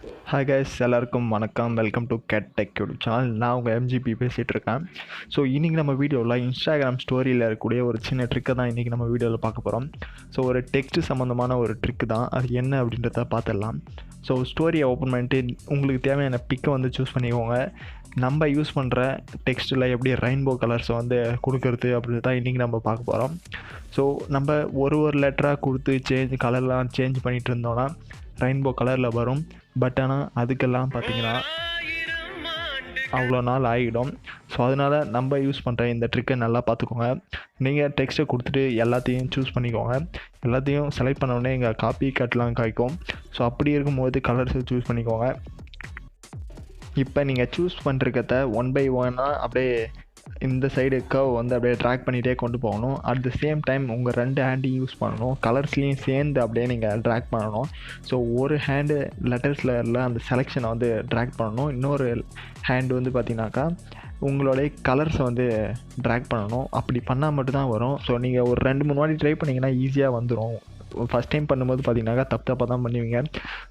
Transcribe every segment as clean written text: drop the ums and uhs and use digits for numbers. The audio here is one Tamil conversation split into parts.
ஹாய் கைஸ், எல்லாருக்கும் வணக்கம். Welcome to cattech YouTube channel. நான் உங்கள் எம்ஜிபி பேசிகிட்டு இருக்கேன். ஸோ இன்றைக்கி நம்ம வீடியோவில் இன்ஸ்டாகிராம் ஸ்டோரியில் இருக்கக்கூடிய ஒரு சின்ன ட்ரிக்கை தான் இன்றைக்கி நம்ம வீடியோவில் பார்க்க போகிறோம். ஸோ ஒரு டெக்ஸ்ட் சம்மந்தமான ஒரு ட்ரிக்கு தான், அது என்ன அப்படின்றத பார்த்துடலாம். ஸோ ஸ்டோரியை ஓப்பன் பண்ணிட்டு உங்களுக்கு தேவையான பிக்கை வந்து சூஸ் பண்ணிக்கோங்க. நம்ம யூஸ் பண்ணுற டெக்ஸ்ட்டில் எப்படி ரெயின்போ கலர்ஸை வந்து கொடுக்கறது அப்படின்னு தான் இன்றைக்கி நம்ம பார்க்க போகிறோம். ஸோ நம்ம ஒரு லெட்டராக கொடுத்து கலர்லாம் சேஞ்ச் பண்ணிகிட்டு இருந்தோன்னா ரெயின்போ கலரில் வரும். பட் ஆனால் அதுக்கெல்லாம் பார்த்திங்கன்னா அவ்வளோ நாள் ஆகிடும். ஸோ அதனால் நம்ம யூஸ் பண்ணுற இந்த ட்ரிக்கை நல்லா பார்த்துக்கோங்க. நீங்கள் டெக்ஸ்ட்டை கொடுத்துட்டு எல்லாத்தையும் சூஸ் பண்ணிக்கோங்க. எல்லாத்தையும் செலக்ட் பண்ணோடனே எங்கள் காப்பி கட்லாம் காய்க்கும். ஸோ அப்படி இருக்கும்போது கலர்ஸை சூஸ் பண்ணிக்கோங்க. இப்போ நீங்கள் சூஸ் பண்ணுறத ஒன் பை ஒன்னாக அப்படியே இந்த சைடு கர்வ் வந்து அப்படியே ட்ராக் பண்ணிகிட்டே கொண்டு போகணும். அட் த சேம் டைம் உங்கள் 2 ஹேண்டையும் யூஸ் பண்ணணும். கலர்ஸ்லேயும் சேர்ந்து அப்படியே நீங்கள் ட்ராக் பண்ணணும். ஸோ ஒரு ஹேண்டு லெட்டர்ஸில் அந்த செலெக்ஷனை வந்து ட்ராக் பண்ணணும். இன்னொரு ஹேண்டு வந்து பார்த்தீங்கன்னாக்கா உங்களுடைய கலர்ஸை வந்து ட்ராக் பண்ணணும். அப்படி பண்ணால் மட்டும்தான் வரும். ஸோ நீங்கள் ஒரு 2-3 வாட்டி ட்ரை பண்ணிங்கன்னா ஈஸியாக வந்துடும். ஃபஸ்ட் டைம் பண்ணும்போது பார்த்தீங்கன்னாக்கா தப்பாக தான் பண்ணுவீங்க.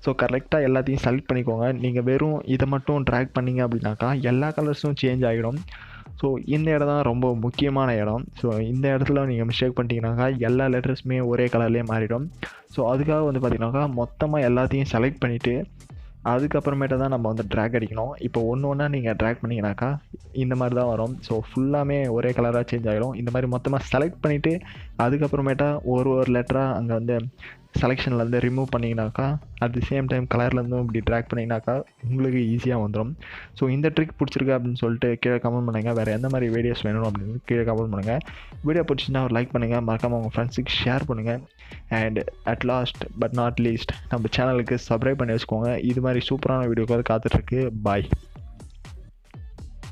ஸோ கரெக்டாக எல்லாத்தையும் செலக்ட் பண்ணிக்கோங்க. நீங்கள் வெறும் இதை மட்டும் ட்ராக் பண்ணிங்க அப்படின்னாக்கா எல்லா கலர்ஸும் சேஞ்ச் ஆகிடும். ஸோ இந்த இடம் தான் ரொம்ப முக்கியமான இடம். ஸோ இந்த இடத்துல நீங்கள் மிஸ்டேக் பண்ணிட்டீங்கன்னாக்கா எல்லா லெட்டர்ஸுமே ஒரே கலர்லேயே மாறிடும். ஸோ அதுக்காக வந்து பார்த்தீங்கன்னாக்கா மொத்தமாக எல்லாத்தையும் செலக்ட் பண்ணிவிட்டு அதுக்கப்புறமேட்டு தான் நம்ம வந்து ட்ராக் அடிக்கணும். இப்போ ஒன்றா நீங்கள் ட்ராக் பண்ணிங்கனாக்கா இந்த மாதிரி தான் வரும். ஸோ ஃபுல்லாமே ஒரே கலராக சேஞ்ச் ஆகிடும். இந்த மாதிரி மொத்தமாக செலக்ட் பண்ணிவிட்டு அதுக்கப்புறமேட்டா ஒரு லெட்டராக அங்கே வந்து செலெக்ஷன்லேருந்து ரிமூவ் பண்ணிங்கனாக்கா அட் தி சேம் டைம் கலர்லேருந்தும் இப்படி ட்ராக் பண்ணிங்கனாக்கா உங்களுக்கு ஈஸியாக வந்துடும். ஸோ இந்த ட்ரிக் பிடிச்சிருக்கு அப்படின்னு சொல்லிட்டு கீழே கமெண்ட் பண்ணுங்கள். வேறு எந்த மாதிரி வீடியோஸ் வேணும் அப்படின்னு கீழே கமெண்ட் பண்ணுங்கள். வீடியோ பிடிச்சின்னா ஒரு லைக் பண்ணுங்கள். மறக்காமல் உங்கள் ஃப்ரெண்ட்ஸுக்கு ஷேர் பண்ணுங்கள். And at last but not least நம்ம சேனலுக்கு சப்ஸ்கிரைப் பண்ணி வச்சுக்கோங்க. இது மாதிரி சூப்பரான வீடியோக்காக காத்துட்ருக்கு. பாய்.